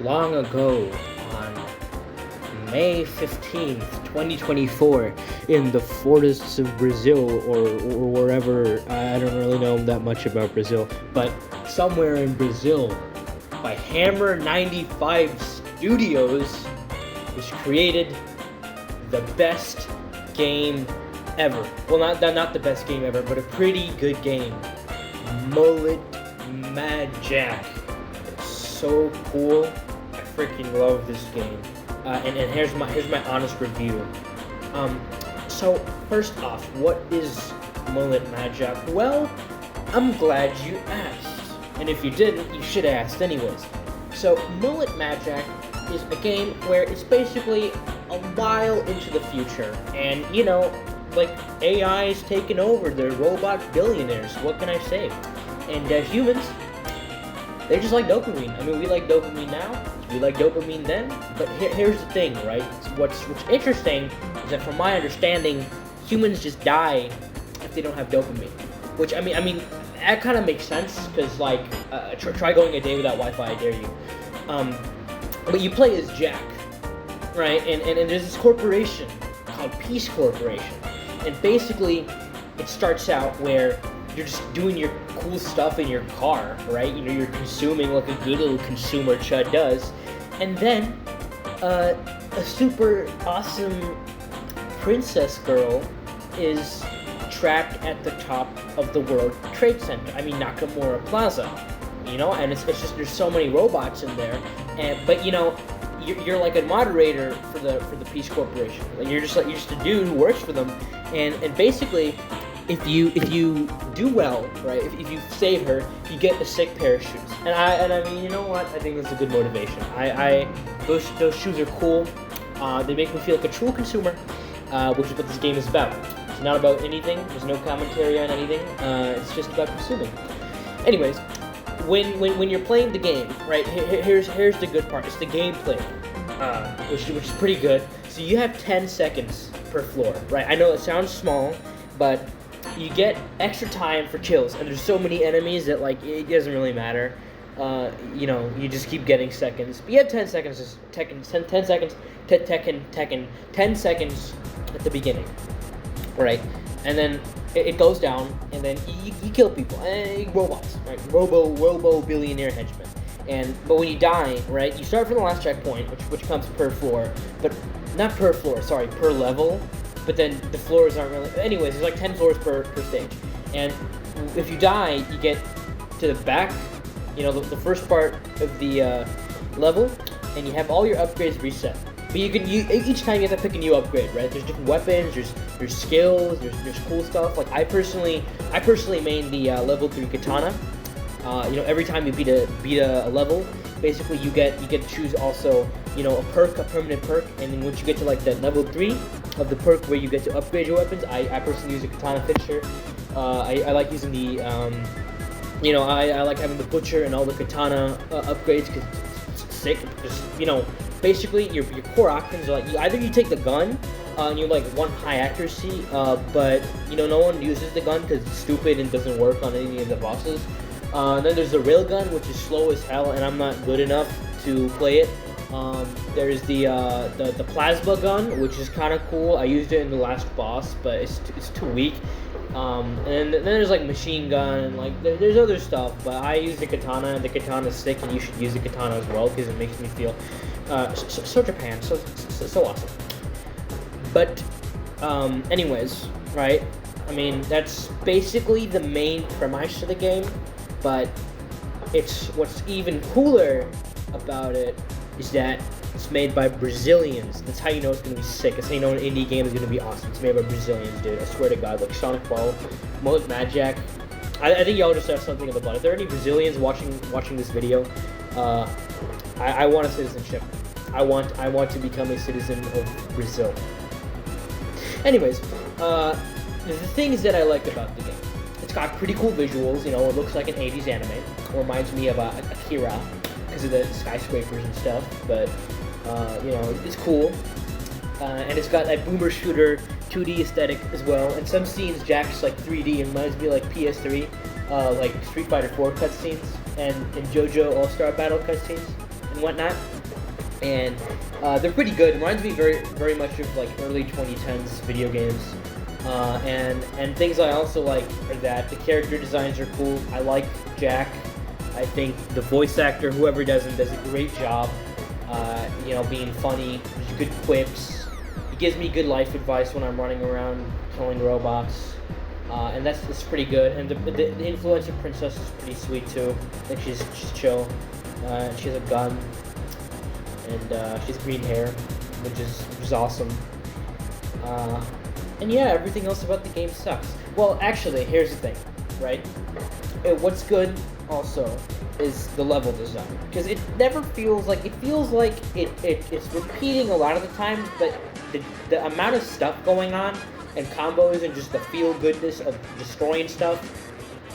long ago on May 15th, 2024, in the forests of Brazil, or wherever. I don't really know that much about Brazil, but somewhere in Brazil, by Hammer 95 Studios, was created the best game ever. Well, not the best game ever, but a pretty good game. Mullet Madjack. It's so cool. I freaking love this game. And here's my honest review. So first off, what is Mullet Madjack? Well, I'm glad you asked. And if you didn't, you should have asked anyways. So Mullet Madjack is a game where it's basically a while into the future, and like AI is taking over. They're robot billionaires. What can I say? And humans, they just like dopamine. I mean, we like dopamine now. We like dopamine then. But here's the thing, right? What's interesting is that, from my understanding, humans just die if they don't have dopamine. Which I mean, that kind of makes sense, because like, try going a day without Wi-Fi. I dare you. But you play as Jack, right? And there's this corporation called Peace Corporation. And basically, it starts out where you're just doing your cool stuff in your car, right? You're consuming like a good little consumer chud does. And then, a super awesome princess girl is trapped at the top of the World Trade Center. I mean, Nakamura Plaza. And it's just, there's so many robots in there. But you're like a moderator for the Peace Corporation. Like you're just a dude who works for them, and basically, if you do well, right? If you save her, you get a sick pair of shoes. And I mean, you know what? I think that's a good motivation. Those shoes are cool. They make me feel like a true consumer, which is what this game is about. It's not about anything. There's no commentary on anything. It's just about consuming. Anyways. When you're playing the game, right? Here's the good part. It's the gameplay, which is pretty good. So you have 10 seconds per floor, right? I know it sounds small, but you get extra time for kills, and there's so many enemies that like it doesn't really matter. You just keep getting seconds. But you have 10 seconds, 10 seconds at the beginning, right? And then it goes down, and then you kill people, robots, right? Robo billionaire henchmen. But when you die, right, you start from the last checkpoint, which comes per floor, but not per floor, sorry, per level. But then the floors aren't really. Anyways, there's like 10 floors per stage, and if you die, you get to the back, the first part of the level, and you have all your upgrades reset. But each time you have to pick a new upgrade, right? There's different weapons, there's skills, there's cool stuff. Like I personally main the level 3 katana. Every time you beat a level, basically you get to choose also a permanent perk, and then once you get to like that level 3 of the perk where you get to upgrade your weapons, I personally use a katana finisher. I like using the I like having the butcher and all the katana upgrades, because it's sick. Just basically your core options are like either you take the gun and you're like one high accuracy, but no one uses the gun because it's stupid and doesn't work on any of the bosses. Then there's the railgun, which is slow as hell, and I'm not good enough to play it. There's the plasma gun, which is kind of cool. I used it in the last boss, but it's too weak. And then there's like machine gun, and like there's other stuff, but I use the katana, and the katana's sick, and you should use the katana as well, because it makes me feel so Japan, so awesome. But anyways, right? I mean, that's basically the main premise of the game, but what's even cooler about it is that it's made by Brazilians. That's how you know it's gonna be sick. That's how you know an indie game is gonna be awesome. It's made by Brazilians, dude. I swear to God. Like Sonic Ball, Mullet Madjack. I think y'all just have something in the butt. If there are any Brazilians watching this video, I want a citizenship. I want to become a citizen of Brazil. Anyways, the things that I like about the game. It's got pretty cool visuals. It looks like an 80s anime. It reminds me of Akira because of the skyscrapers and stuff. But it's cool. And it's got that boomer shooter 2D aesthetic as well. And some scenes, Jack's like 3D and reminds me like PS3, like Street Fighter 4 cutscenes and JoJo All-Star Battle cutscenes. and whatnot. And they're pretty good. It reminds me very much of like early 2010s video games. And things I also like are that the character designs are cool. I like Jack. I think the voice actor, whoever does him, does a great job. Being funny, there's good quips. He gives me good life advice when I'm running around killing robots. And that's pretty good. And the influencer princess is pretty sweet too. I think she's chill. She has a gun. And she has green hair, which is awesome. And yeah, everything else about the game sucks. Well, actually, here's the thing, right? What's good also is the level design, because it never feels like it's repeating a lot of the time, but the amount of stuff going on and combos and just the feel goodness of destroying stuff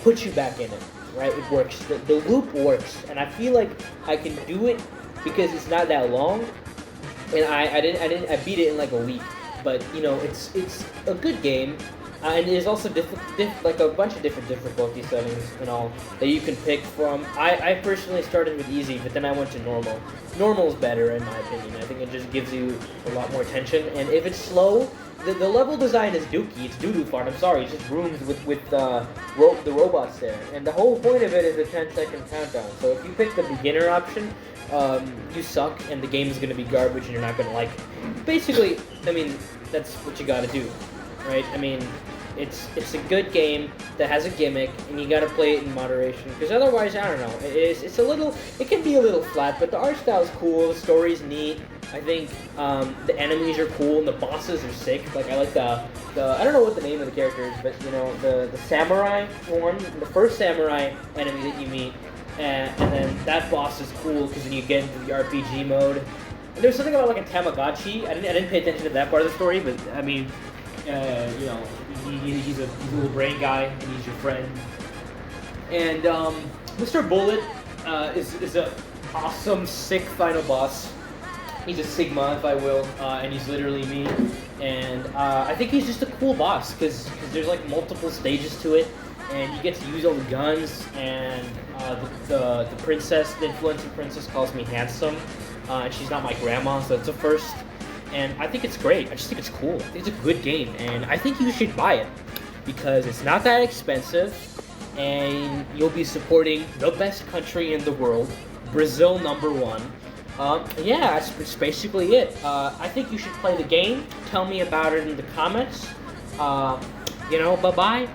puts you back in it, right? It works. The loop works, and I feel like I can do it because it's not that long, and I beat it in like a week. But it's a good game, and there's also like a bunch of different difficulty settings and all that you can pick from. I personally started with easy, but then I went to normal. Normal is better in my opinion. I think it just gives you a lot more tension, and if it's slow, the level design is dookie. It's doo-doo fart. I'm sorry, it's just rooms with the robots there, and the whole point of it is a 10-second countdown. So if you pick the beginner option, you suck, and the game is going to be garbage, and you're not going to like it. Basically, I mean, that's what you got to do, right? I mean, it's a good game that has a gimmick, and you got to play it in moderation, because otherwise, I don't know, it can be a little flat, but the art style is cool, the story's neat. I think the enemies are cool, and the bosses are sick. Like, I like the I don't know what the name of the character is, but the samurai one, the first samurai enemy that you meet. And then that boss is cool because then you get into the RPG mode. And there's something about like a Tamagotchi. I didn't pay attention to that part of the story, but I mean, he's a little brain guy and he's your friend. And Mr. Bullet is a awesome, sick final boss. He's a Sigma, if I will, and he's literally me. And I think he's just a cool boss because there's like multiple stages to it. And you get to use all the guns, and the princess, the influencer princess, calls me handsome, and she's not my grandma, so it's a first. And I think it's great. I just think it's cool. I think it's a good game, and I think you should buy it because it's not that expensive, and you'll be supporting the best country in the world, Brazil #1. Yeah, that's basically it. I think you should play the game. Tell me about it in the comments. Bye-bye.